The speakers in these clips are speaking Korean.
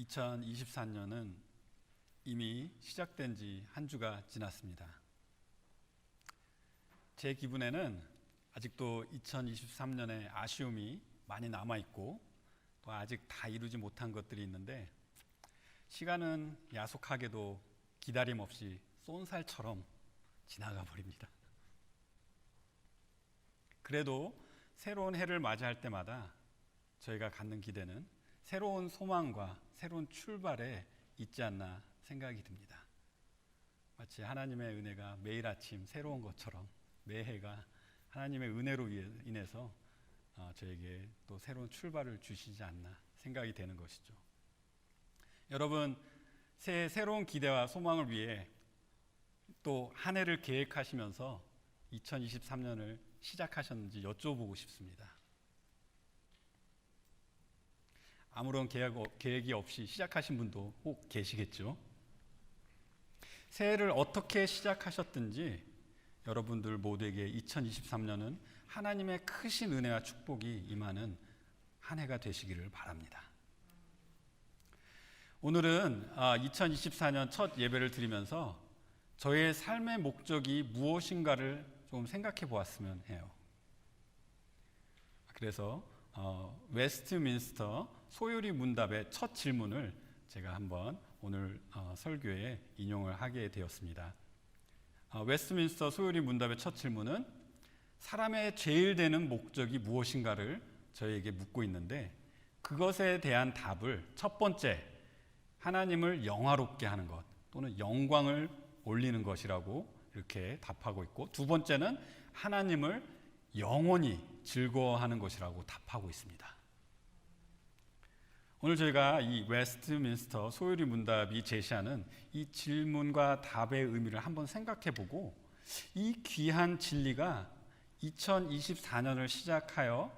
2024년은 이미 시작된 지 한 주가 지났습니다. 제 기분에는 아직도 2023년의 아쉬움이 많이 남아있고 또 아직 다 이루지 못한 것들이 있는데 시간은 야속하게도 기다림 없이 쏜살처럼 지나가 버립니다. 그래도 새로운 해를 맞이할 때마다 저희가 갖는 기대는 새로운 소망과 새로운 출발에 있지 않나 생각이 듭니다. 마치 하나님의 은혜가 매일 아침 새로운 것처럼 매해가 하나님의 은혜로 인해서 저에게 또 새로운 출발을 주시지 않나 생각이 되는 것이죠. 여러분, 새해 새로운 기대와 소망을 위해 또 한 해를 계획하시면서 2023년을 시작하셨는지 여쭤보고 싶습니다. 아무런 계획이 없이 시작하신 분도 꼭 계시겠죠. 새해를 어떻게 시작하셨든지 여러분들 모두에게 2023년은 하나님의 크신 은혜와 축복이 임하는 한 해가 되시기를 바랍니다. 오늘은 2024년 첫 예배를 드리면서 저의 삶의 목적이 무엇인가를 좀 생각해 보았으면 해요. 그래서 웨스트민스터 소요리 문답의 첫 질문을 제가 한번 오늘 설교에 인용을 하게 되었습니다. 웨스트민스터 소요리 문답의 첫 질문은 사람의 제일 되는 목적이 무엇인가를 저희에게 묻고 있는데 그것에 대한 답을 첫 번째, 하나님을 영화롭게 하는 것 또는 영광을 올리는 것이라고 이렇게 답하고 있고, 두 번째는 하나님을 영원히 즐거워하는 것이라고 답하고 있습니다. 오늘 저희가 이 웨스트민스터 소요리 문답이 제시하는 이 질문과 답의 의미를 한번 생각해 보고 이 귀한 진리가 2024년을 시작하여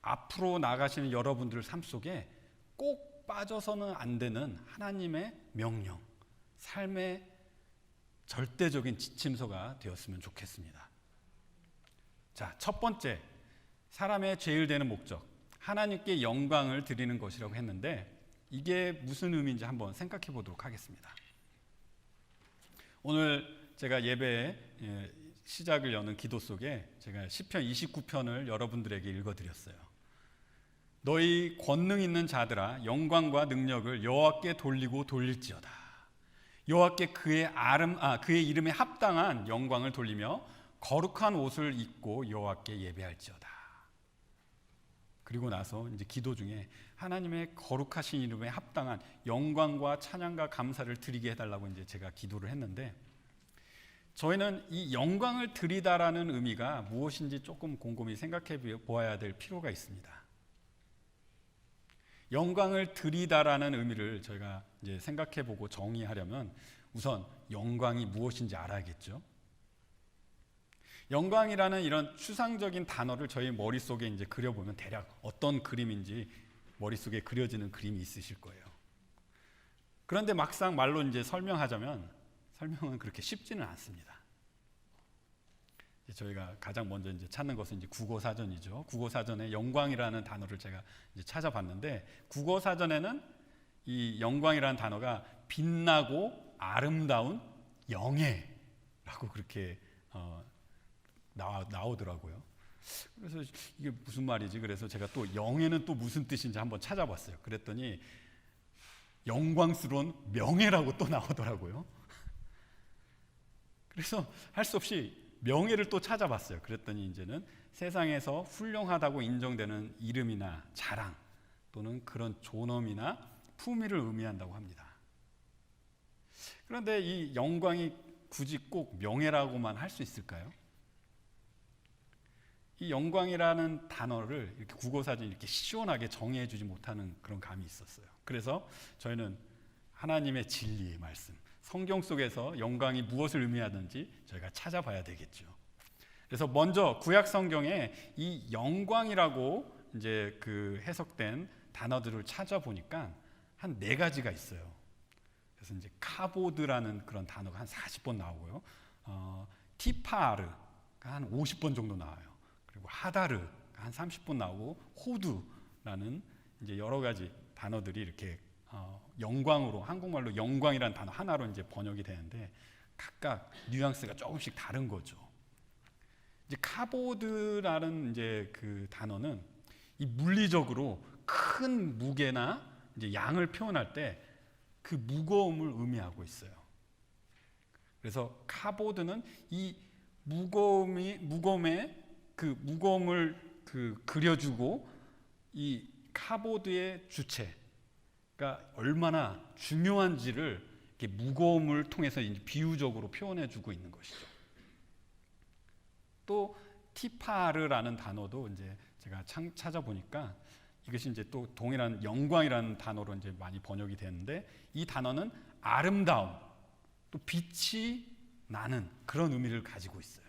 앞으로 나가시는 여러분들 삶 속에 꼭 빠져서는 안 되는 하나님의 명령, 삶의 절대적인 지침서가 되었으면 좋겠습니다. 자, 첫 번째, 사람의 제일 되는 목적, 하나님께 영광을 드리는 것이라고 했는데 이게 무슨 의미인지 한번 생각해 보도록 하겠습니다. 오늘 제가 예배 시작을 여는 기도 속에 제가 시편 29편을 여러분들에게 읽어드렸어요. 너희 권능 있는 자들아 영광과 능력을 여호와께 돌리고 돌릴지어다. 여호와께 그의 이름에 합당한 영광을 돌리며 거룩한 옷을 입고 여호와께 예배할지어다. 그리고 나서 이제 기도 중에 하나님의 거룩하신 이름에 합당한 영광과 찬양과 감사를 드리게 해달라고 이제 제가 기도를 했는데 저희는 이 영광을 드리다라는 의미가 무엇인지 조금 곰곰이 생각해 보아야 될 필요가 있습니다. 영광을 드리다라는 의미를 저희가 이제 생각해 보고 정의하려면 우선 영광이 무엇인지 알아야겠죠. 영광이라는 이런 추상적인 단어를 저희 머릿속에 이제 그려보면 대략 어떤 그림인지 머릿속에 그려지는 그림이 있으실 거예요. 그런데 막상 말로 이제 설명하자면 설명은 그렇게 쉽지는 않습니다. 저희가 가장 먼저 이제 찾는 것은 이제 국어사전이죠. 국어사전에 영광이라는 단어를 제가 이제 찾아봤는데 국어사전에는 이 영광이라는 단어가 빛나고 아름다운 영예라고 그렇게 나오더라고요. 그래서 이게 무슨 말이지? 그래서 제가 또 영예는 또 무슨 뜻인지 한번 찾아봤어요. 그랬더니 영광스러운 명예라고 또 나오더라고요. 그래서 할 수 없이 명예를 또 찾아봤어요. 그랬더니 이제는 세상에서 훌륭하다고 인정되는 이름이나 자랑 또는 그런 존엄이나 품위를 의미한다고 합니다. 그런데 이 영광이 굳이 꼭 명예라고만 할 수 있을까요? 이 영광이라는 단어를 이렇게 국어사전이 이렇게 시원하게 정의해 주지 못하는 그런 감이 있었어요. 그래서 저희는 하나님의 진리의 말씀, 성경 속에서 영광이 무엇을 의미하는지 저희가 찾아봐야 되겠죠. 그래서 먼저 구약 성경에 이 영광이라고 이제 그 해석된 단어들을 찾아보니까 한 4가지가 있어요. 그래서 이제 카보드라는 그런 단어가 한 40번 나오고요. 티파르가 한 50번 정도 나와요. 그리고 하다르가 한 30번 나오고 호두라는 이제 여러 가지 단어들이 이렇게 영광으로, 한국말로 영광이라는 단어 하나로 이제 번역이 되는데 각각 뉘앙스가 조금씩 다른 거죠. 이제 카보드라는 이제 그 단어는 이 물리적으로 큰 무게나 이제 양을 표현할 때 그 무거움을 의미하고 있어요. 그래서 카보드는 이 무거움의 그 무거움을 그려주고 이 카보드의 주체가 얼마나 중요한지를 이렇게 무거움을 통해서 이제 비유적으로 표현해주고 있는 것이죠. 또 티파르라는 단어도 이제 제가 찾아보니까 이것이 이제 또 동일한 영광이라는 단어로 이제 많이 번역이 되는데 이 단어는 아름다움, 또 빛이 나는 그런 의미를 가지고 있어요.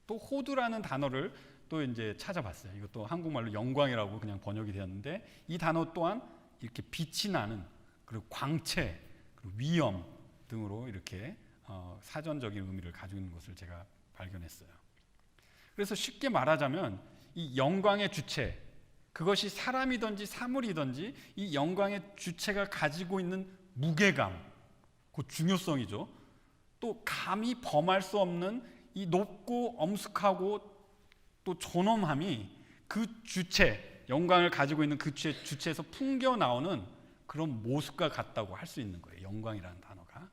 또 호두라는 단어를 또 이제 찾아봤어요. 이것도 한국말로 영광이라고 그냥 번역이 되었는데 이 단어 또한 이렇게 빛이 나는 그리고 광채, 그리고 위엄 등으로 이렇게 사전적인 의미를 가지고 있는 것을 제가 발견했어요. 그래서 쉽게 말하자면 이 영광의 주체, 그것이 사람이든지 사물이든지 이 영광의 주체가 가지고 있는 무게감, 그 중요성이죠. 또 감히 범할 수 없는 이 높고 엄숙하고 또 존엄함이 그 주체, 영광을 가지고 있는 그 주체에서 풍겨 나오는 그런 모습과 같다고 할 수 있는 거예요. 영광이라는 단어가.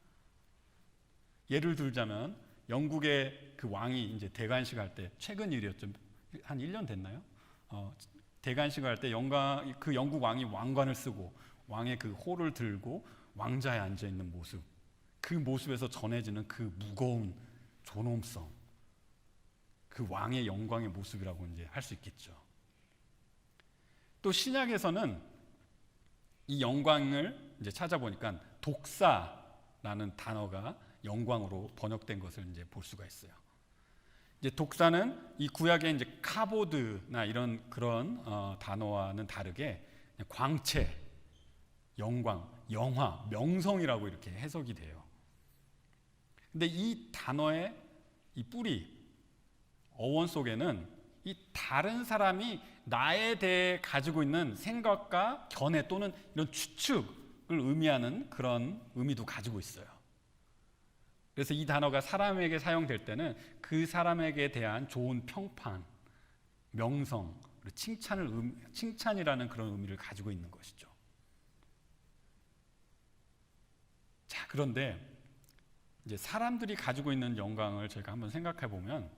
예를 들자면 영국의 그 왕이 이제 대관식 할 때 최근 일이었죠. 한 1년 됐나요? 대관식 할 때 그 영국 왕이 왕관을 쓰고 왕의 그 호를 들고 왕자에 앉아 있는 모습, 그 모습에서 전해지는 그 무거운 존엄성, 그 왕의 영광의 모습이라고 이제 할 수 있겠죠. 또 신약에서는 이 영광을 이제 찾아보니까 독사라는 단어가 영광으로 번역된 것을 이제 볼 수가 있어요. 이제 독사는 이 구약의 이제 카보드나 이런 그런 단어와는 다르게 광채, 영광, 영화, 명성이라고 이렇게 해석이 돼요. 근데 이 단어의 이 뿌리, 어원 속에는 이 다른 사람이 나에 대해 가지고 있는 생각과 견해 또는 이런 추측을 의미하는 그런 의미도 가지고 있어요. 그래서 이 단어가 사람에게 사용될 때는 그 사람에게 대한 좋은 평판, 명성, 칭찬이라는 그런 의미를 가지고 있는 것이죠. 자, 그런데 이제 사람들이 가지고 있는 영광을 저희가 한번 생각해 보면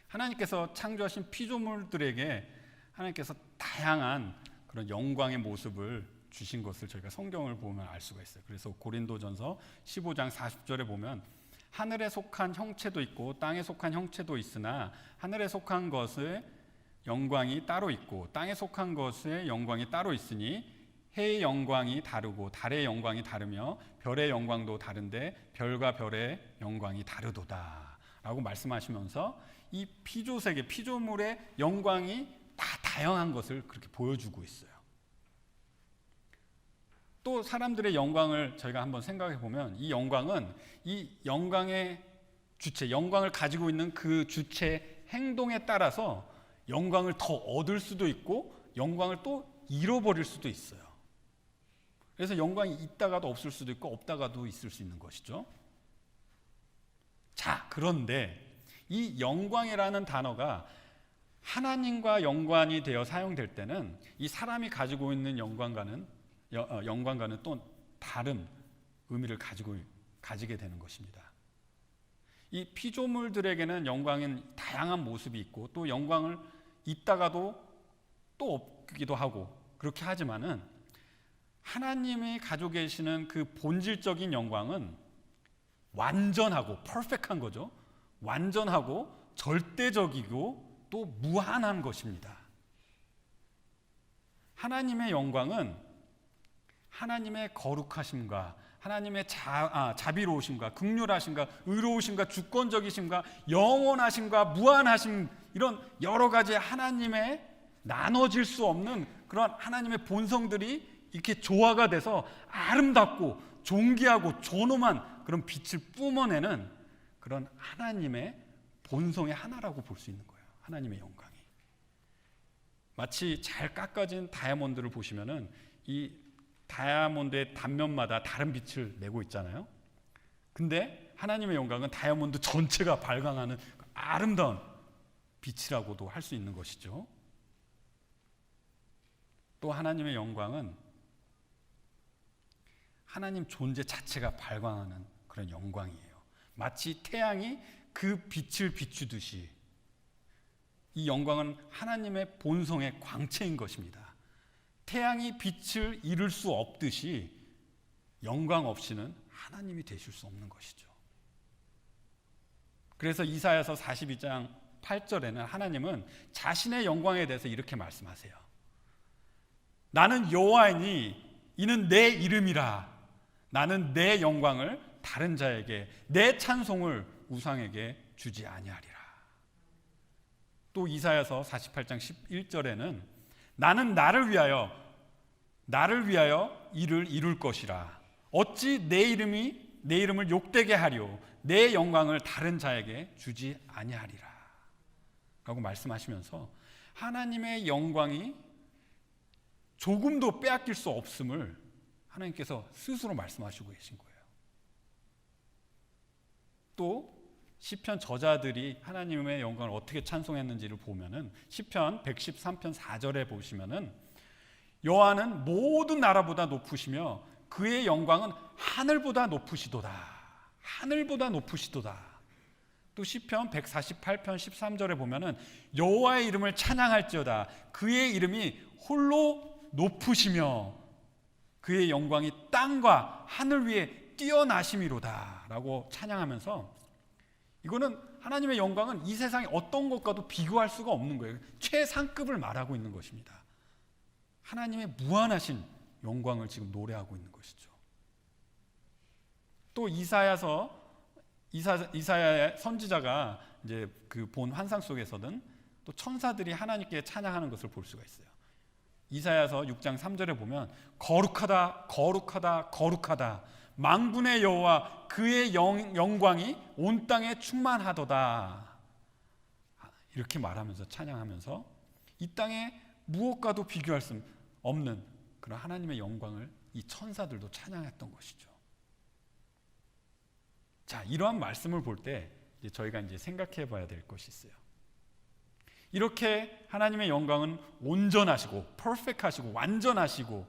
하나님께서 창조하신 피조물들에게 하나님께서 다양한 그런 영광의 모습을 주신 것을 저희가 성경을 보면 알 수가 있어요. 그래서 고린도전서 15장 40절에 보면 하늘에 속한 형체도 있고 땅에 속한 형체도 있으나 하늘에 속한 것의 영광이 따로 있고 땅에 속한 것의 영광이 따로 있으니 해의 영광이 다르고 달의 영광이 다르며 별의 영광도 다른데 별과 별의 영광이 다르도다 라고 말씀하시면서 이 피조세계, 피조물의 영광이 다 다양한 것을 그렇게 보여주고 있어요. 또 사람들의 영광을 저희가 한번 생각해 보면 이 영광은 이 영광의 주체, 영광을 가지고 있는 그 주체의 행동에 따라서 영광을 더 얻을 수도 있고 영광을 또 잃어버릴 수도 있어요. 그래서 영광이 있다가도 없을 수도 있고 없다가도 있을 수 있는 것이죠. 자, 그런데 이 영광이라는 단어가 하나님과 연관이 되어 사용될 때는 이 사람이 가지고 있는 영광과는 또 다른 의미를 가지게 되는 것입니다. 이 피조물들에게는 영광은 다양한 모습이 있고 또 영광을 있다가도 또 없기도 하고 그렇게 하지만은 하나님이 가지고 계시는 그 본질적인 영광은 완전하고 퍼펙트한 거죠. 완전하고 절대적이고 또 무한한 것입니다. 하나님의 영광은 하나님의 거룩하심과 하나님의 자비로우심과 긍휼하심과 의로우심과 주권적이심과 영원하심과 무한하심 이런 여러 가지 하나님의 나눠질 수 없는 그런 하나님의 본성들이 이렇게 조화가 돼서 아름답고 존귀하고 존엄한 그런 빛을 뿜어내는 그런 하나님의 본성의 하나라고 볼 수 있는 거예요. 하나님의 영광이. 마치 잘 깎아진 다이아몬드를 보시면은 이 다이아몬드의 단면마다 다른 빛을 내고 있잖아요. 근데 하나님의 영광은 다이아몬드 전체가 발광하는 아름다운 빛이라고도 할 수 있는 것이죠. 또 하나님의 영광은 하나님 존재 자체가 발광하는 그런 영광이에요. 마치 태양이 그 빛을 비추듯이 이 영광은 하나님의 본성의 광채인 것입니다. 태양이 빛을 이룰 수 없듯이 영광 없이는 하나님이 되실 수 없는 것이죠. 그래서 이사야서 42장 8절에는 하나님은 자신의 영광에 대해서 이렇게 말씀하세요. 나는 여호와이니 이는 내 이름이라. 나는 내 영광을 다른 자에게, 내 찬송을 우상에게 주지 아니하리라. 또 이사야서 48장 11절에는 나는 나를 위하여 이를 이룰 것이라. 어찌 내 이름을 욕되게 하리오. 내 영광을 다른 자에게 주지 아니하리라 라고 말씀하시면서 하나님의 영광이 조금도 빼앗길 수 없음을 하나님께서 스스로 말씀하시고 계신 거예요. 또 시편 저자들이 하나님의 영광을 어떻게 찬송했는지를 보면은 시편 113편 4절에 보시면은 여호와는 모든 나라보다 높으시며 그의 영광은 하늘보다 높으시도다. 하늘보다 높으시도다. 또 시편 148편 13절에 보면은 여호와의 이름을 찬양할지어다. 그의 이름이 홀로 높으시며 그의 영광이 땅과 하늘 위에 뛰어나심이로다 라고 찬양하면서 이거는 하나님의 영광은 이 세상의 어떤 것과도 비교할 수가 없는 거예요. 최상급을 말하고 있는 것입니다. 하나님의 무한하신 영광을 지금 노래하고 있는 것이죠. 또 이사야의 선지자가 이제 그 본 환상 속에서는 또 천사들이 하나님께 찬양하는 것을 볼 수가 있어요. 이사야서 6장 3절에 보면 거룩하다 거룩하다 거룩하다 만군의 여호와 그의 영광이 온 땅에 충만하도다 이렇게 말하면서 찬양하면서 이 땅에 무엇과도 비교할 수 없는 그런 하나님의 영광을 이 천사들도 찬양했던 것이죠. 자, 이러한 말씀을 볼 때 저희가 이제 생각해 봐야 될 것이 있어요. 이렇게 하나님의 영광은 온전하시고 퍼펙트하시고 완전하시고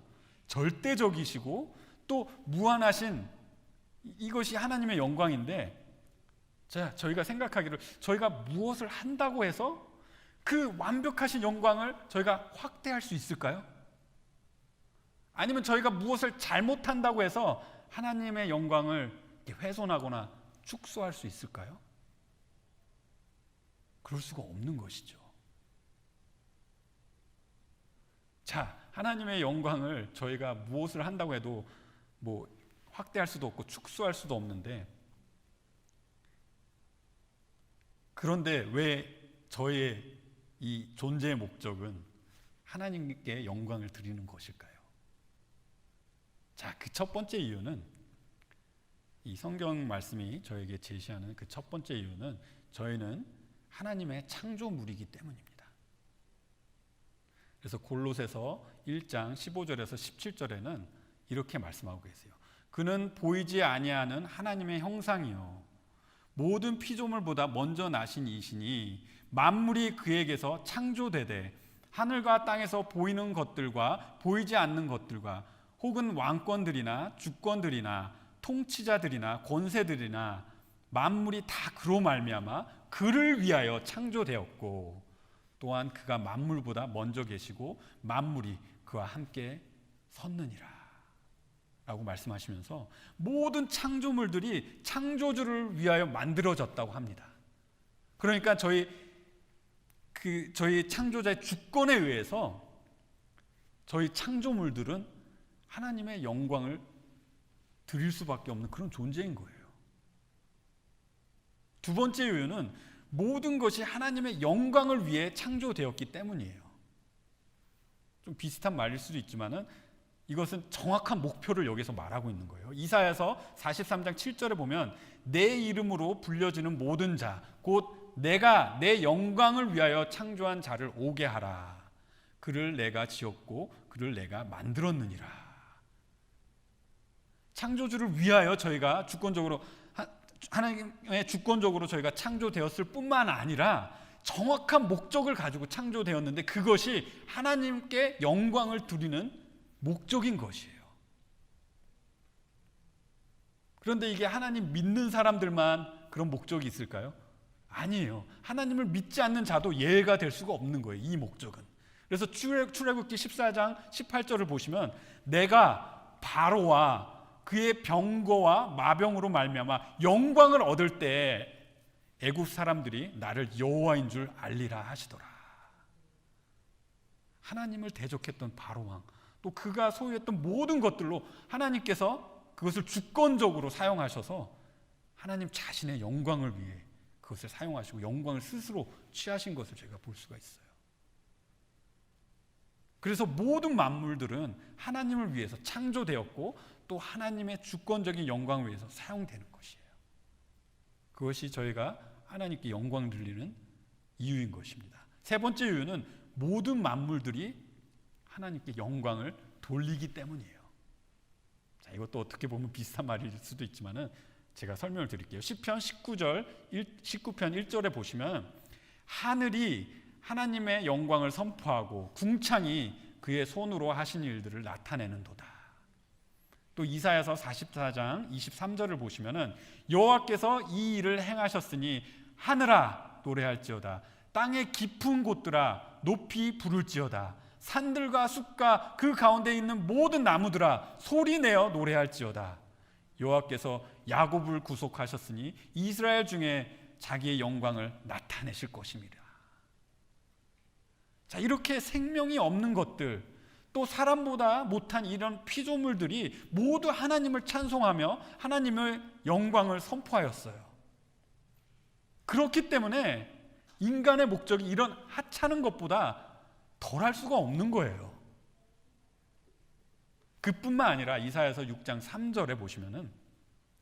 절대적이시고 또 무한하신 이것이 하나님의 영광인데, 자, 저희가 생각하기를 저희가 무엇을 한다고 해서 그 완벽하신 영광을 저희가 확대할 수 있을까요? 아니면 저희가 무엇을 잘못한다고 해서 하나님의 영광을 훼손하거나 축소할 수 있을까요? 그럴 수가 없는 것이죠. 자, 하나님의 영광을 저희가 무엇을 한다고 해도 뭐 확대할 수도 없고 축소할 수도 없는데, 그런데 왜 저의 이 존재의 목적은 하나님께 영광을 드리는 것일까요? 자, 그 첫 번째 이유는, 이 성경 말씀이 저에게 제시하는 그 첫 번째 이유는 저희는 하나님의 창조물이기 때문입니다. 그래서 골로새서 1장 15절에서 17절에는 이렇게 말씀하고 계세요. 그는 보이지 아니하는 하나님의 형상이요 모든 피조물보다 먼저 나신 이시니 만물이 그에게서 창조되되 하늘과 땅에서 보이는 것들과 보이지 않는 것들과 혹은 왕권들이나 주권들이나 통치자들이나 권세들이나 만물이 다 그로 말미암아 그를 위하여 창조되었고 또한 그가 만물보다 먼저 계시고 만물이 그와 함께 섰느니라 라고 말씀하시면서 모든 창조물들이 창조주를 위하여 만들어졌다고 합니다. 그러니까 저희 창조자의 주권에 의해서 저희 창조물들은 하나님의 영광을 드릴 수밖에 없는 그런 존재인 거예요. 두 번째 이유는 모든 것이 하나님의 영광을 위해 창조되었기 때문이에요. 좀 비슷한 말일 수도 있지만은 이것은 정확한 목표를 여기서 말하고 있는 거예요. 이사야서 43장 7절에 보면 내 이름으로 불려지는 모든 자 곧 내가 내 영광을 위하여 창조한 자를 오게 하라. 그를 내가 지었고 그를 내가 만들었느니라 창조주를 위하여 저희가 주권적으로 하나님의 주권적으로 저희가 창조되었을 뿐만 아니라 정확한 목적을 가지고 창조되었는데 그것이 하나님께 영광을 드리는 목적인 것이에요. 그런데 이게 하나님 믿는 사람들만 그런 목적이 있을까요? 아니에요. 하나님을 믿지 않는 자도 예외가 될 수가 없는 거예요. 이 목적은. 그래서 출애굽기 14장 18절을 보시면 내가 바로와 그의 병거와 마병으로 말미암아 영광을 얻을 때 애굽 사람들이 나를 여호와인 줄 알리라 하시더라. 하나님을 대적했던 바로 왕, 또 그가 소유했던 모든 것들로 하나님께서 그것을 주권적으로 사용하셔서 하나님 자신의 영광을 위해 그것을 사용하시고 영광을 스스로 취하신 것을 제가 볼 수가 있어요. 그래서 모든 만물들은 하나님을 위해서 창조되었고 또 하나님의 주권적인 영광을 위해서 사용되는 것이에요. 그것이 저희가 하나님께 영광을 돌리는 이유인 것입니다. 세 번째 이유는 모든 만물들이 하나님께 영광을 돌리기 때문이에요. 자, 이것도 어떻게 보면 비슷한 말일 수도 있지만은 제가 설명을 드릴게요. 시편 19편 1절에 보시면 하늘이 하나님의 영광을 선포하고 궁창이 그의 손으로 하신 일들을 나타내는도다. 또 이사야서 44장 23절을 보시면은 여호와께서 이 일을 행하셨으니 하늘아 노래할지어다, 땅의 깊은 곳들아 높이 부를지어다, 산들과 숲과 그 가운데 있는 모든 나무들아 소리내어 노래할지어다. 여호와께서 야곱을 구속하셨으니 이스라엘 중에 자기의 영광을 나타내실 것입니다. 자, 이렇게 생명이 없는 것들, 또 사람보다 못한 이런 피조물들이 모두 하나님을 찬송하며 하나님의 영광을 선포하였어요. 그렇기 때문에 인간의 목적이 이런 하찮은 것보다 덜할 수가 없는 거예요. 그뿐만 아니라 이사야서 6장 3절에 보시면은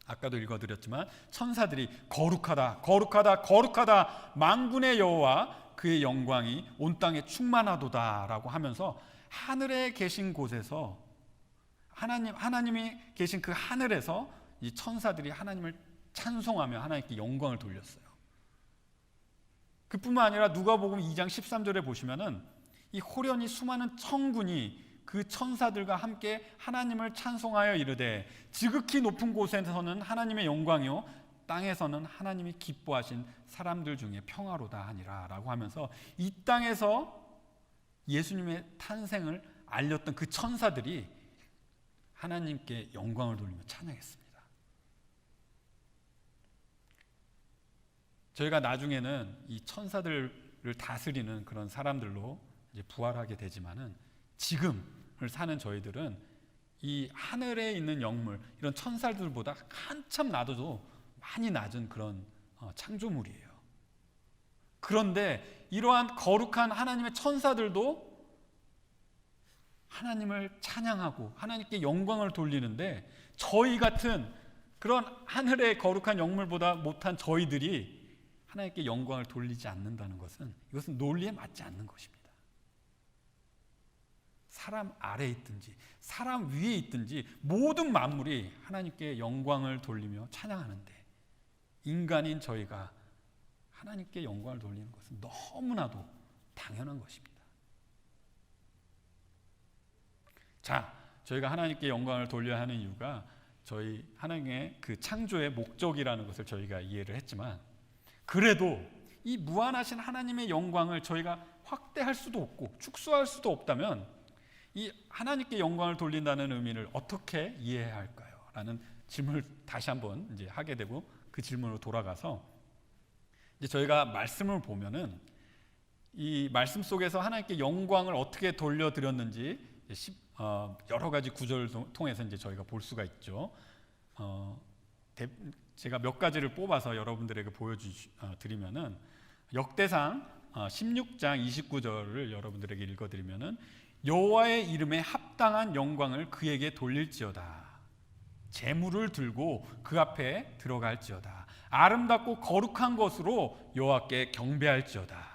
아까도 읽어드렸지만 천사들이 거룩하다 거룩하다 거룩하다 만군의 여호와 그의 영광이 온 땅에 충만하도다 라고 하면서 하늘에 계신 곳에서 하나님이 계신 그 하늘에서 이 천사들이 하나님을 찬송하며 하나님께 영광을 돌렸어요. 그뿐만 아니라 누가복음 2장 13절에 보시면은 이 호련히 수많은 천군이 그 천사들과 함께 하나님을 찬송하여 이르되 지극히 높은 곳에서는 하나님의 영광이요 땅에서는 하나님이 기뻐하신 사람들 중에 평화로다 하니라 라고 하면서 이 땅에서 예수님의 탄생을 알렸던 그 천사들이 하나님께 영광을 돌리며 찬양했습니다. 저희가 나중에는 이 천사들을 다스리는 그런 사람들로 이제 부활하게 되지만은 지금을 사는 저희들은 이 하늘에 있는 영물, 이런 천사들보다 한참 낮아도 많이 낮은 그런 창조물이에요. 그런데 이러한 거룩한 하나님의 천사들도 하나님을 찬양하고 하나님께 영광을 돌리는데 저희 같은 그런 하늘의 거룩한 영물보다 못한 저희들이 하나님께 영광을 돌리지 않는다는 것은 이것은 논리에 맞지 않는 것입니다. 사람 아래에 있든지 사람 위에 있든지 모든 만물이 하나님께 영광을 돌리며 찬양하는데 인간인 저희가 하나님께 영광을 돌리는 것은 너무나도 당연한 것입니다. 자, 저희가 하나님께 영광을 돌려야 하는 이유가 저희 하나님의 그 창조의 목적이라는 것을 저희가 이해를 했지만 그래도 이 무한하신 하나님의 영광을 저희가 확대할 수도 없고 축소할 수도 없다면 이 하나님께 영광을 돌린다는 의미를 어떻게 이해해야 할까요? 라는 질문을 다시 한번 이제 하게 되고 그 질문으로 돌아가서 이제 저희가 말씀을 보면은 이 말씀 속에서 하나님께 영광을 어떻게 돌려드렸는지 여러 가지 구절을 통해서 이제 저희가 볼 수가 있죠. 제가 몇 가지를 뽑아서 여러분들에게 보여드리면은 역대상 16장 29절을 여러분들에게 읽어드리면은 여호와의 이름에 합당한 영광을 그에게 돌릴지어다. 제물을 들고 그 앞에 들어갈지어다. 아름답고 거룩한 것으로 여호와께 경배할지어다.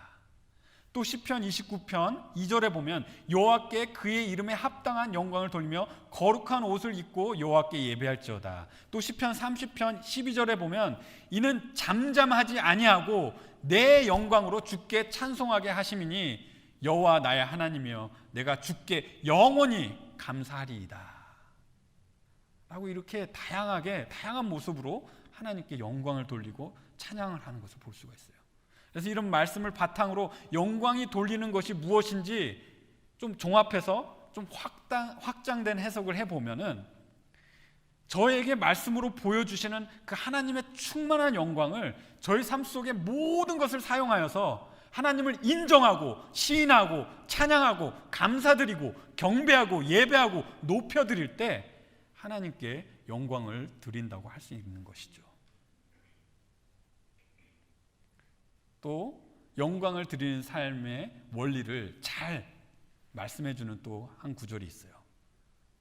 또 시편 29편 2절에 보면 여호와께 그의 이름에 합당한 영광을 돌리며 거룩한 옷을 입고 여호와께 예배할지어다. 또 시편 30편 12절에 보면 이는 잠잠하지 아니하고 내 영광으로 주께 찬송하게 하심이니 여호와 나의 하나님이여 내가 주께 영원히 감사하리이다 라고 이렇게 다양한 모습으로 하나님께 영광을 돌리고 찬양을 하는 것을 볼 수가 있어요. 그래서 이런 말씀을 바탕으로 영광이 돌리는 것이 무엇인지 좀 종합해서 좀 확장된 해석을 해보면은 저에게 말씀으로 보여주시는 그 하나님의 충만한 영광을 저희 삶 속의 모든 것을 사용하여서 하나님을 인정하고 시인하고 찬양하고 감사드리고 경배하고 예배하고 높여드릴 때 하나님께 영광을 드린다고 할 수 있는 것이죠. 또 영광을 드리는 삶의 원리를 잘 말씀해주는 또 한 구절이 있어요.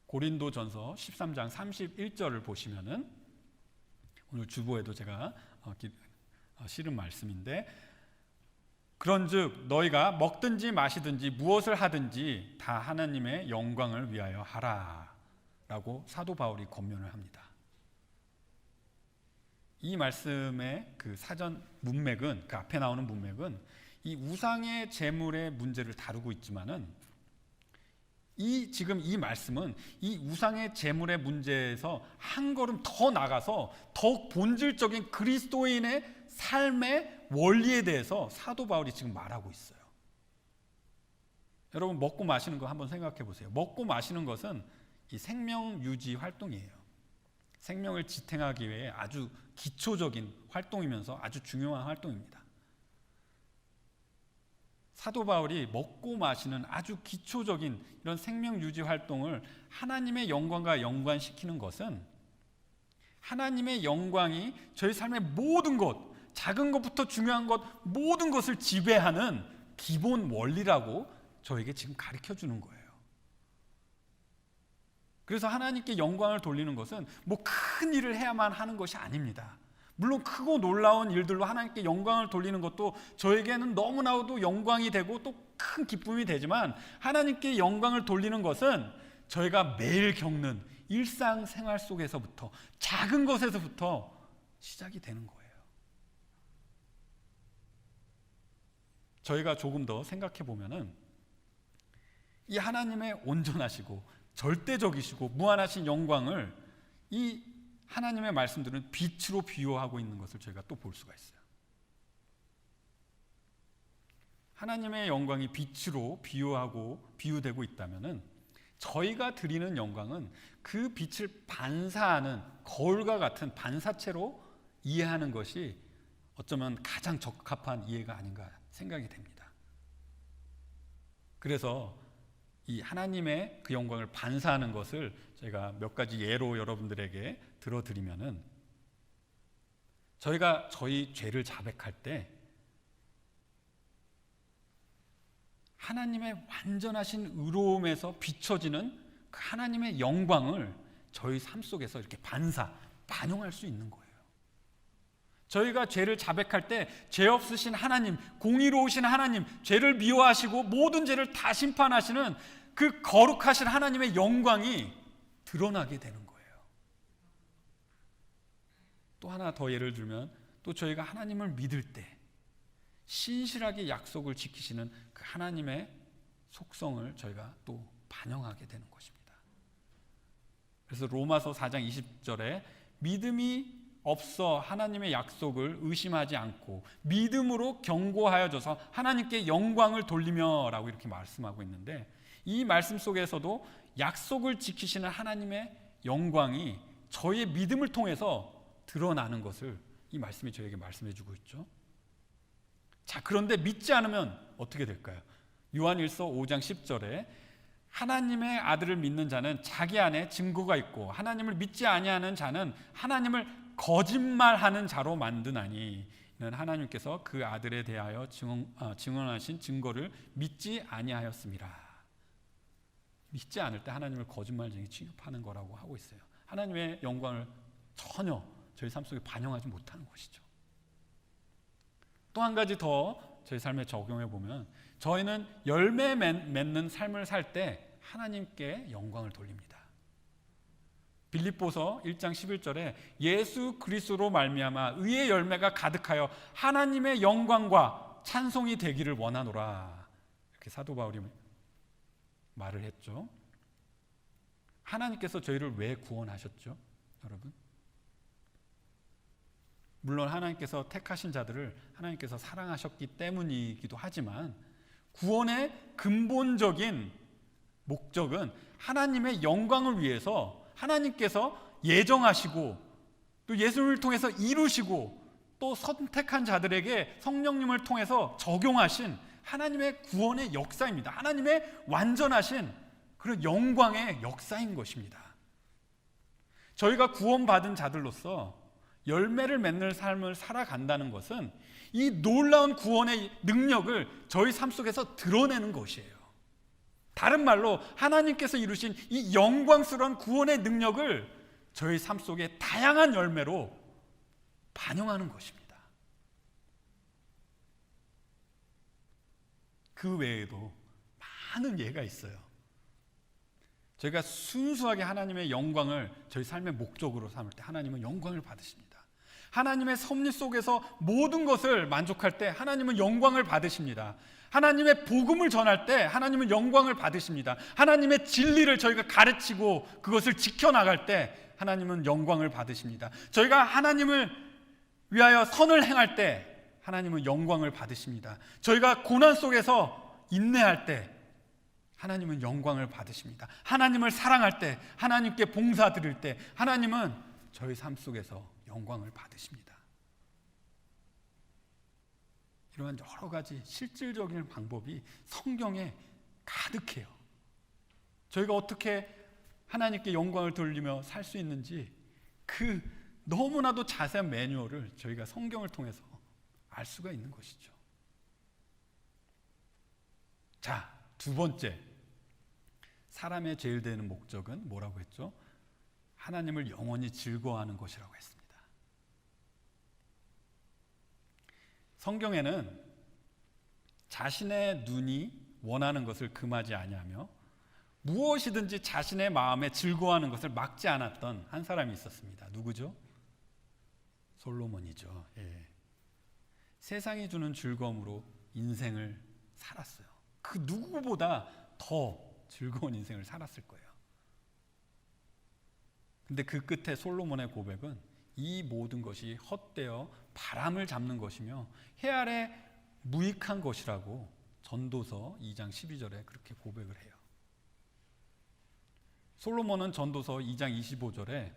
고린도전서 13장 31절을 보시면은 오늘 주보에도 제가 실은 말씀인데 그런즉 너희가 먹든지 마시든지 무엇을 하든지 다 하나님의 영광을 위하여 하라 라고 사도 바울이 권면을 합니다. 이 말씀의 그 사전 문맥은, 그 앞에 나오는 문맥은 이 우상의 제물의 문제를 다루고 있지만은 지금 이 말씀은 이 우상의 제물의 문제에서 한 걸음 더 나가서 더욱 본질적인 그리스도인의 삶의 원리에 대해서 사도 바울이 지금 말하고 있어요. 여러분 먹고 마시는 거 한번 생각해 보세요. 먹고 마시는 것은 이 생명 유지 활동이에요. 생명을 지탱하기 위해 아주 기초적인 활동이면서 아주 중요한 활동입니다. 사도 바울이 먹고 마시는 아주 기초적인 이런 생명 유지 활동을 하나님의 영광과 연관시키는 것은 하나님의 영광이 저희 삶의 모든 것, 작은 것부터 중요한 것, 모든 것을 지배하는 기본 원리라고 저에게 지금 가르쳐 주는 거예요. 그래서 하나님께 영광을 돌리는 것은 뭐 큰 일을 해야만 하는 것이 아닙니다. 물론 크고 놀라운 일들로 하나님께 영광을 돌리는 것도 저에게는 너무나도 영광이 되고 또 큰 기쁨이 되지만 하나님께 영광을 돌리는 것은 저희가 매일 겪는 일상생활 속에서부터 작은 것에서부터 시작이 되는 거예요. 저희가 조금 더 생각해 보면은 이 하나님의 온전하시고 절대적이시고 무한하신 영광을 이 하나님의 말씀들은 빛으로 비유하고 있는 것을 저희가 또 볼 수가 있어요. 하나님의 영광이 빛으로 비유되고 있다면은 저희가 드리는 영광은 그 빛을 반사하는 거울과 같은 반사체로 이해하는 것이 어쩌면 가장 적합한 이해가 아닌가 생각이 됩니다. 그래서 이 하나님의 그 영광을 반사하는 것을 제가 몇 가지 예로 여러분들에게 들어드리면은 저희가 저희 죄를 자백할 때 하나님의 완전하신 의로움에서 비춰지는 그 하나님의 영광을 저희 삶 속에서 이렇게 반영할 수 있는 거예요. 저희가 죄를 자백할 때 죄 없으신 하나님, 공의로우신 하나님, 죄를 미워하시고 모든 죄를 다 심판하시는 그 거룩하신 하나님의 영광이 드러나게 되는 거예요. 또 하나 더 예를 들면 또 저희가 하나님을 믿을 때 신실하게 약속을 지키시는 그 하나님의 속성을 저희가 또 반영하게 되는 것입니다. 그래서 로마서 4장 20절에 믿음이 없어 하나님의 약속을 의심하지 않고 믿음으로 견고하여져서 하나님께 영광을 돌리며 라고 이렇게 말씀하고 있는데 이 말씀 속에서도 약속을 지키시는 하나님의 영광이 저희의 믿음을 통해서 드러나는 것을 이 말씀이 저에게 말씀해 주고 있죠. 자, 그런데 믿지 않으면 어떻게 될까요? 요한일서 5장 10절에 하나님의 아들을 믿는 자는 자기 안에 증거가 있고 하나님을 믿지 아니하는 자는 하나님을 거짓말하는 자로 만드나니 이는 하나님께서 그 아들에 대하여 증언하신 증거를 믿지 아니하였습니다. 믿지 않을 때 하나님을 거짓말쟁이 취급하는 거라고 하고 있어요. 하나님의 영광을 전혀 저희 삶 속에 반영하지 못하는 것이죠. 또 한 가지 더 저희 삶에 적용해 보면 저희는 열매 맺는 삶을 살 때 하나님께 영광을 돌립니다. 빌립보서 1장 11절에 예수 그리스도로 말미암아 의의 열매가 가득하여 하나님의 영광과 찬송이 되기를 원하노라. 이렇게 사도 바울이 말을 했죠. 하나님께서 저희를 왜 구원하셨죠, 여러분? 물론 하나님께서 택하신 자들을 하나님께서 사랑하셨기 때문이기도 하지만 구원의 근본적인 목적은 하나님의 영광을 위해서 하나님께서 예정하시고 또 예수님을 통해서 이루시고 또 선택한 자들에게 성령님을 통해서 적용하신 하나님의 구원의 역사입니다. 하나님의 완전하신 그런 영광의 역사인 것입니다. 저희가 구원받은 자들로서 열매를 맺는 삶을 살아간다는 것은 이 놀라운 구원의 능력을 저희 삶 속에서 드러내는 것이에요. 다른 말로 하나님께서 이루신 이 영광스러운 구원의 능력을 저희 삶 속에 다양한 열매로 반영하는 것입니다. 그 외에도 많은 예가 있어요. 저희가 순수하게 하나님의 영광을 저희 삶의 목적으로 삼을 때 하나님은 영광을 받으십니다. 하나님의 섭리 속에서 모든 것을 만족할 때 하나님은 영광을 받으십니다. 하나님의 복음을 전할 때 하나님은 영광을 받으십니다. 하나님의 진리를 저희가 가르치고 그것을 지켜나갈 때 하나님은 영광을 받으십니다. 저희가 하나님을 위하여 선을 행할 때 하나님은 영광을 받으십니다. 저희가 고난 속에서 인내할 때 하나님은 영광을 받으십니다. 하나님을 사랑할 때, 하나님께 봉사 드릴 때 하나님은 저희 삶 속에서 영광을 받으십니다. 이러한 여러 가지 실질적인 방법이 성경에 가득해요. 저희가 어떻게 하나님께 영광을 돌리며 살 수 있는지 그 너무나도 자세한 매뉴얼을 저희가 성경을 통해서 알 수가 있는 것이죠. 자, 두 번째, 사람의 제일 되는 목적은 뭐라고 했죠? 하나님을 영원히 즐거워하는 것이라고 했습니다. 성경에는 자신의 눈이 원하는 것을 금하지 아니하며 무엇이든지 자신의 마음에 즐거워하는 것을 막지 않았던 한 사람이 있었습니다. 누구죠? 솔로몬이죠. 예. 세상이 주는 즐거움으로 인생을 살았어요. 그 누구보다 더 즐거운 인생을 살았을 거예요. 근데 그 끝에 솔로몬의 고백은 이 모든 것이 헛되어 바람을 잡는 것이며 해 아래 무익한 것이라고 전도서 2장 12절에 그렇게 고백을 해요. 솔로몬은 전도서 2장 25절에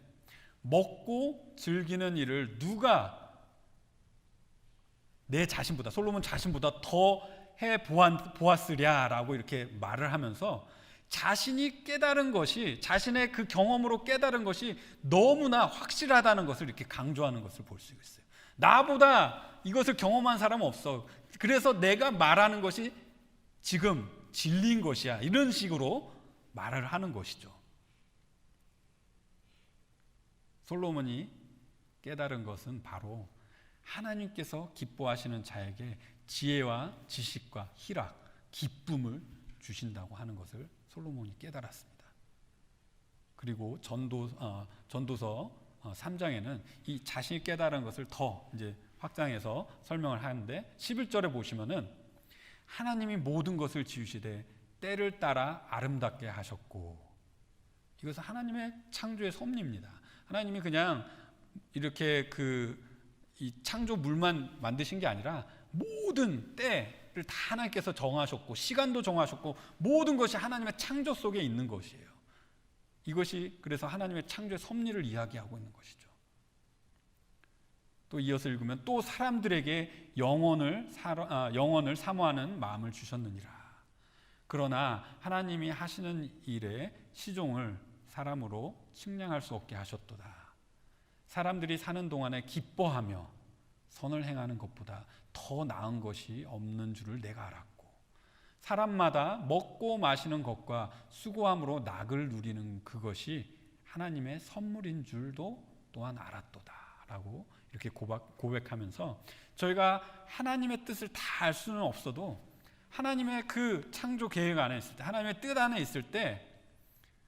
먹고 즐기는 일을 누가 내 자신보다, 솔로몬 자신보다 더 해 보았으랴라고 이렇게 말을 하면서 자신이 깨달은 것이, 자신의 그 경험으로 깨달은 것이 너무나 확실하다는 것을 이렇게 강조하는 것을 볼 수 있어요. 나보다 이것을 경험한 사람은 없어. 그래서 내가 말하는 것이 지금 진리인 것이야. 이런 식으로 말을 하는 것이죠. 솔로몬이 깨달은 것은 바로 하나님께서 기뻐하시는 자에게 지혜와 지식과 희락, 기쁨을 주신다고 하는 것을 솔로몬이 깨달았습니다. 그리고 전도서 3장에는 이 자신이 깨달은 것을 더 이제 확장해서 설명을 하는데 11절에 보시면은 하나님이 모든 것을 지으시되 때를 따라 아름답게 하셨고, 이것은 하나님의 창조의 섭리입니다. 하나님이 그냥 이렇게 이 창조물만 만드신 게 아니라 모든 때를 다 하나님께서 정하셨고 시간도 정하셨고 모든 것이 하나님의 창조 속에 있는 것이에요. 이것이 그래서 하나님의 창조의 섭리를 이야기하고 있는 것이죠. 또 이어서 읽으면 또 사람들에게 영원을 사모하는 마음을 주셨느니라. 그러나 하나님이 하시는 일에 시종을 사람으로 측량할 수 없게 하셨도다. 사람들이 사는 동안에 기뻐하며 선을 행하는 것보다 더 나은 것이 없는 줄을 내가 알았고, 사람마다 먹고 마시는 것과 수고함으로 낙을 누리는 그것이 하나님의 선물인 줄도 또한 알았도다 라고 이렇게 고백하면서 저희가 하나님의 뜻을 다 알 수는 없어도 하나님의 그 창조 계획 안에 있을 때, 하나님의 뜻 안에 있을 때,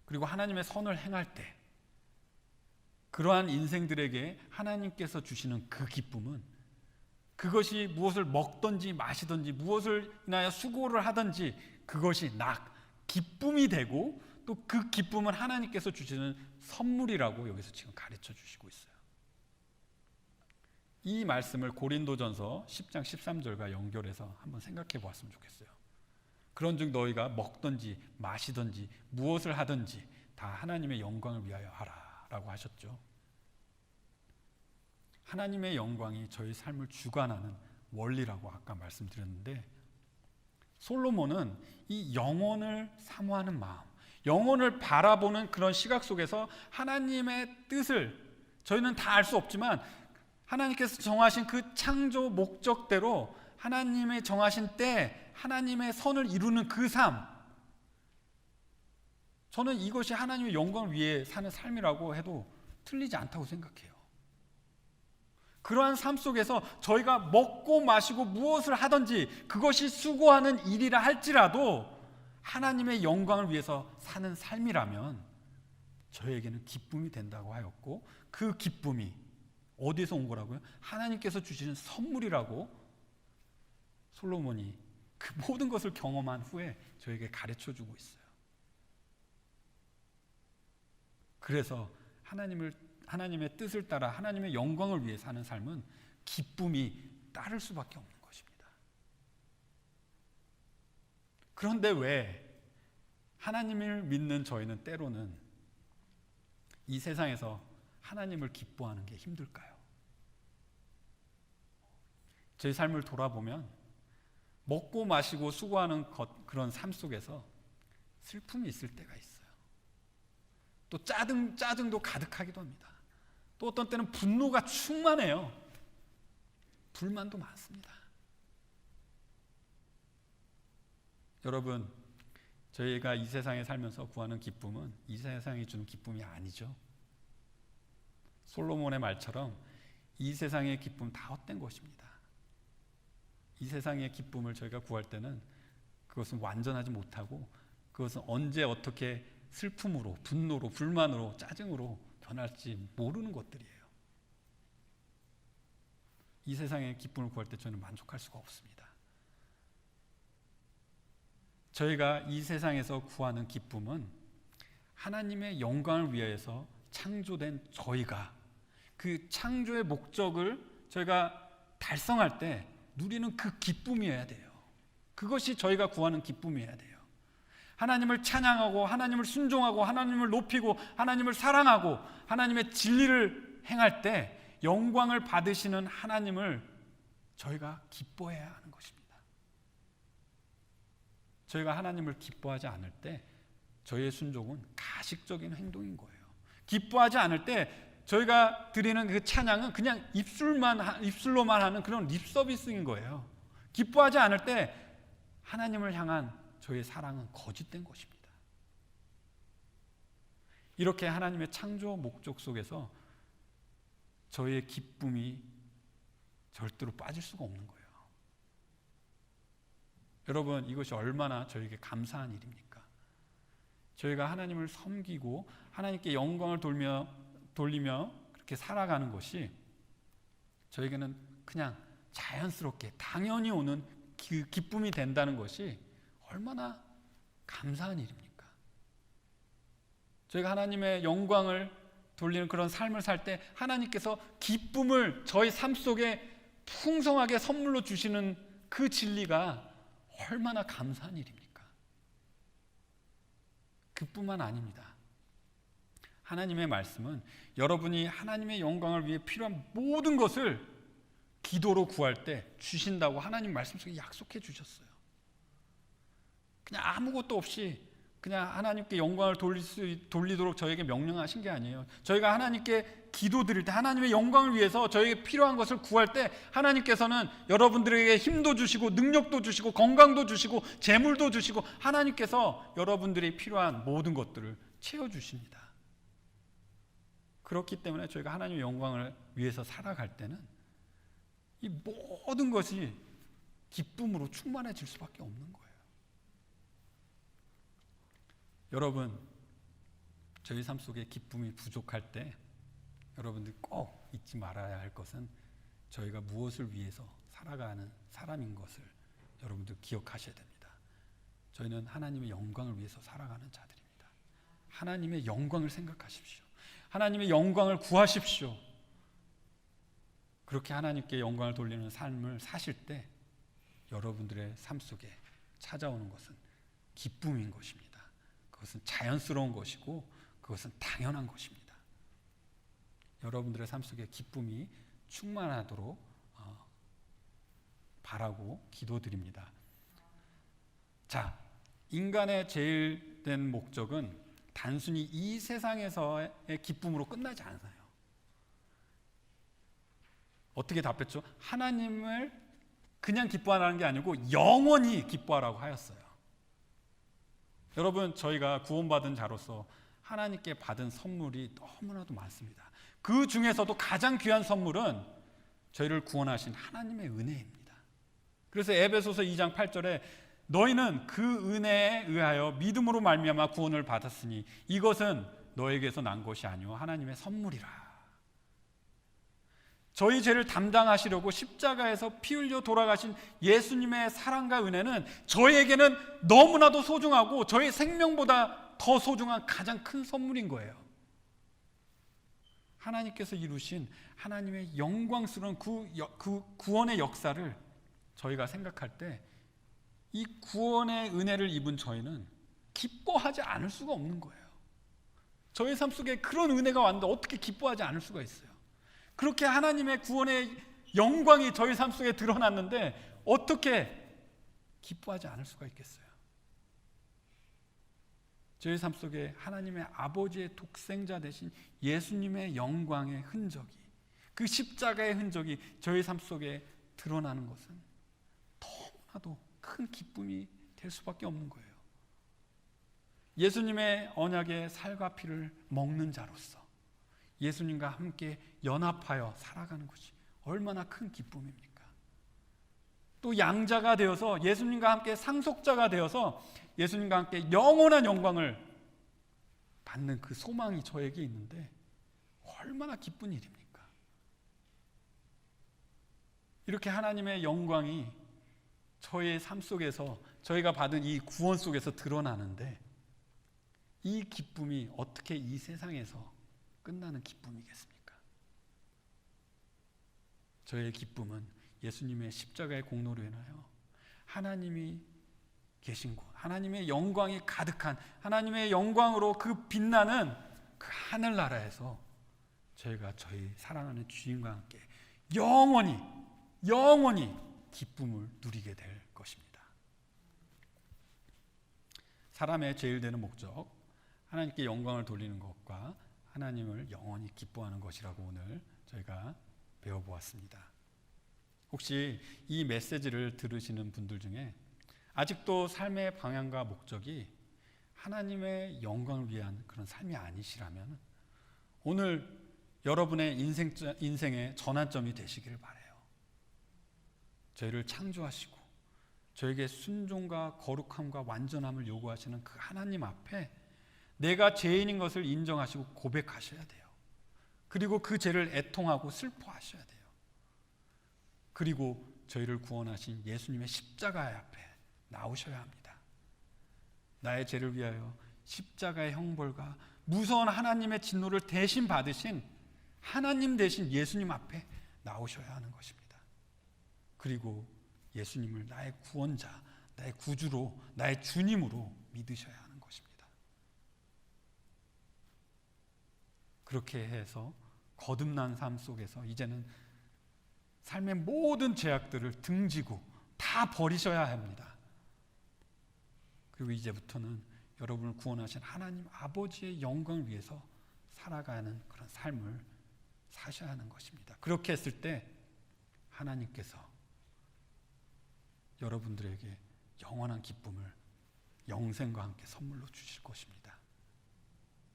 그리고 하나님의 선을 행할 때, 그러한 인생들에게 하나님께서 주시는 그 기쁨은, 그것이 무엇을 먹든지 마시든지 무엇을 인하여 수고를 하든지 그것이 기쁨이 되고, 또 그 기쁨은 하나님께서 주시는 선물이라고 여기서 지금 가르쳐 주시고 있어요. 이 말씀을 고린도전서 10장 13절과 연결해서 한번 생각해 보았으면 좋겠어요. 그런즉 너희가 먹든지 마시든지 무엇을 하든지 다 하나님의 영광을 위하여 하라 라고 하셨죠. 하나님의 영광이 저희 삶을 주관하는 원리라고 아까 말씀드렸는데, 솔로몬은 이 영혼을 사모하는 마음, 영혼을 바라보는 그런 시각 속에서 하나님의 뜻을, 저희는 다 알 수 없지만 하나님께서 정하신 그 창조 목적대로 하나님의 정하신 때 하나님의 선을 이루는 그 삶, 저는 이것이 하나님의 영광을 위해 사는 삶이라고 해도 틀리지 않다고 생각해요. 그러한 삶 속에서 저희가 먹고 마시고 무엇을 하든지 그것이 수고하는 일이라 할지라도 하나님의 영광을 위해서 사는 삶이라면 저에게는 기쁨이 된다고 하였고, 그 기쁨이 어디서 온 거라고요? 하나님께서 주시는 선물이라고 솔로몬이 그 모든 것을 경험한 후에 저에게 가르쳐 주고 있어요. 그래서 하나님의 뜻을 따라 하나님의 영광을 위해 사는 삶은 기쁨이 따를 수밖에 없는 것입니다. 그런데 왜 하나님을 믿는 저희는 때로는 이 세상에서 하나님을 기뻐하는 게 힘들까요? 제 삶을 돌아보면 먹고 마시고 수고하는 그런 삶 속에서 슬픔이 있을 때가 있어요. 또 짜증도 가득하기도 합니다. 또 어떤 때는 분노가 충만해요. 불만도 많습니다. 여러분, 저희가 이 세상에 살면서 구하는 기쁨은 이 세상이 주는 기쁨이 아니죠. 솔로몬의 말처럼 이 세상의 기쁨 다 헛된 것입니다. 이 세상의 기쁨을 저희가 구할 때는 그것은 완전하지 못하고, 그것은 언제 어떻게 슬픔으로, 분노로, 불만으로, 짜증으로 변할지 모르는 것들이에요. 이 세상의 기쁨을 구할 때 저는 만족할 수가 없습니다. 저희가 이 세상에서 구하는 기쁨은 하나님의 영광을 위해서 창조된 저희가 그 창조의 목적을 저희가 달성할 때 누리는 그 기쁨이어야 돼요. 그것이 저희가 구하는 기쁨이어야 돼요. 하나님을 찬양하고 하나님을 순종하고 하나님을 높이고 하나님을 사랑하고 하나님의 진리를 행할 때 영광을 받으시는 하나님을 저희가 기뻐해야 하는 것입니다. 저희가 하나님을 기뻐하지 않을 때 저희의 순종은 가식적인 행동인 거예요. 기뻐하지 않을 때 저희가 드리는 그 찬양은 그냥 입술로만 하는 그런 립 서비스인 거예요. 기뻐하지 않을 때 하나님을 향한 저희의 사랑은 거짓된 것입니다. 이렇게 하나님의 창조 목적 속에서 저희의 기쁨이 절대로 빠질 수가 없는 거예요. 여러분, 이것이 얼마나 저에게 감사한 일입니까? 저희가 하나님을 섬기고 하나님께 영광을 돌리며 그렇게 살아가는 것이 저에게는 그냥 자연스럽게 당연히 오는 그 기쁨이 된다는 것이 얼마나 감사한 일입니까? 저희가 하나님의 영광을 돌리는 그런 삶을 살 때 하나님께서 기쁨을 저희 삶 속에 풍성하게 선물로 주시는 그 진리가 얼마나 감사한 일입니까? 그뿐만 아닙니다. 하나님의 말씀은 여러분이 하나님의 영광을 위해 필요한 모든 것을 기도로 구할 때 주신다고 하나님 말씀 속에 약속해 주셨어요. 그냥 아무것도 없이 그냥 하나님께 영광을 돌리도록 저에게 명령하신 게 아니에요. 저희가 하나님께 기도 드릴 때, 하나님의 영광을 위해서 저에게 필요한 것을 구할 때 하나님께서는 여러분들에게 힘도 주시고 능력도 주시고 건강도 주시고 재물도 주시고 하나님께서 여러분들이 필요한 모든 것들을 채워주십니다. 그렇기 때문에 저희가 하나님의 영광을 위해서 살아갈 때는 이 모든 것이 기쁨으로 충만해질 수밖에 없는 거예요. 여러분, 저희 삶 속에 기쁨이 부족할 때 여러분들 꼭 잊지 말아야 할 것은 저희가 무엇을 위해서 살아가는 사람인 것을 여러분들 기억하셔야 됩니다. 저희는 하나님의 영광을 위해서 살아가는 자들입니다. 하나님의 영광을 생각하십시오. 하나님의 영광을 구하십시오. 그렇게 하나님께 영광을 돌리는 삶을 사실 때 여러분들의 삶 속에 찾아오는 것은 기쁨인 것입니다. 그것은 자연스러운 것이고 그것은 당연한 것입니다. 여러분들의 삶 속에 기쁨이 충만하도록 바라고 기도드립니다. 자, 인간의 제일 된 목적은 단순히 이 세상에서의 기쁨으로 끝나지 않아요. 어떻게 답했죠? 하나님을 그냥 기뻐하라는 게 아니고 영원히 기뻐하라고 하였어요. 여러분, 저희가 구원받은 자로서 하나님께 받은 선물이 너무나도 많습니다. 그 중에서도 가장 귀한 선물은 저희를 구원하신 하나님의 은혜입니다. 그래서 에베소서 2장 8절에 너희는 그 은혜에 의하여 믿음으로 말미암아 구원을 받았으니 이것은 너에게서 난 것이 아니오 하나님의 선물이라. 저희 죄를 담당하시려고 십자가에서 피 흘려 돌아가신 예수님의 사랑과 은혜는 저희에게는 너무나도 소중하고 저희 생명보다 더 소중한 가장 큰 선물인 거예요. 하나님께서 이루신 하나님의 영광스러운 그 구원의 역사를 저희가 생각할 때 이 구원의 은혜를 입은 저희는 기뻐하지 않을 수가 없는 거예요. 저희 삶 속에 그런 은혜가 왔는데 어떻게 기뻐하지 않을 수가 있어요? 그렇게 하나님의 구원의 영광이 저희 삶 속에 드러났는데 어떻게 기뻐하지 않을 수가 있겠어요? 저희 삶 속에 하나님의 아버지의 독생자 되신 예수님의 영광의 흔적이, 그 십자가의 흔적이 저희 삶 속에 드러나는 것은 너무나도 큰 기쁨이 될 수밖에 없는 거예요. 예수님의 언약의 살과 피를 먹는 자로서 예수님과 함께 연합하여 살아가는 것이 얼마나 큰 기쁨입니까? 또 양자가 되어서 예수님과 함께 상속자가 되어서 예수님과 함께 영원한 영광을 받는 그 소망이 저에게 있는데 얼마나 기쁜 일입니까? 이렇게 하나님의 영광이 저의 삶 속에서 저희가 받은 이 구원 속에서 드러나는데 이 기쁨이 어떻게 이 세상에서 끝나는 기쁨이겠습니까? 저의 기쁨은 예수님의 십자가의 공로로 인하여 하나님이 계신 곳, 하나님의 영광이 가득한 하나님의 영광으로 그 빛나는 그 하늘나라에서 저희가 저희 사랑하는 주님과 함께 영원히 기쁨을 누리게 될 것입니다. 사람의 제일 되는 목적, 하나님께 영광을 돌리는 것과 하나님을 영원히 기뻐하는 것이라고 오늘 저희가 배워보았습니다. 혹시 이 메시지를 들으시는 분들 중에 아직도 삶의 방향과 목적이 하나님의 영광을 위한 그런 삶이 아니시라면 오늘 여러분의 인생의 전환점이 되시기를 바라요. 저희를 창조하시고 저에게 순종과 거룩함과 완전함을 요구하시는 그 하나님 앞에 내가 죄인인 것을 인정하시고 고백하셔야 돼요. 그리고 그 죄를 애통하고 슬퍼하셔야 돼요. 그리고 저희를 구원하신 예수님의 십자가 앞에 나오셔야 합니다. 나의 죄를 위하여 십자가의 형벌과 무서운 하나님의 진노를 대신 받으신 하나님 대신 예수님 앞에 나오셔야 하는 것입니다. 그리고 예수님을 나의 구원자, 나의 구주로, 나의 주님으로 믿으셔야 하는 것입니다. 그렇게 해서 거듭난 삶 속에서 이제는 삶의 모든 죄악들을 등지고 다 버리셔야 합니다. 그리고 이제부터는 여러분을 구원하신 하나님 아버지의 영광을 위해서 살아가는 그런 삶을 사셔야 하는 것입니다. 그렇게 했을 때 하나님께서 여러분들에게 영원한 기쁨을 영생과 함께 선물로 주실 것입니다.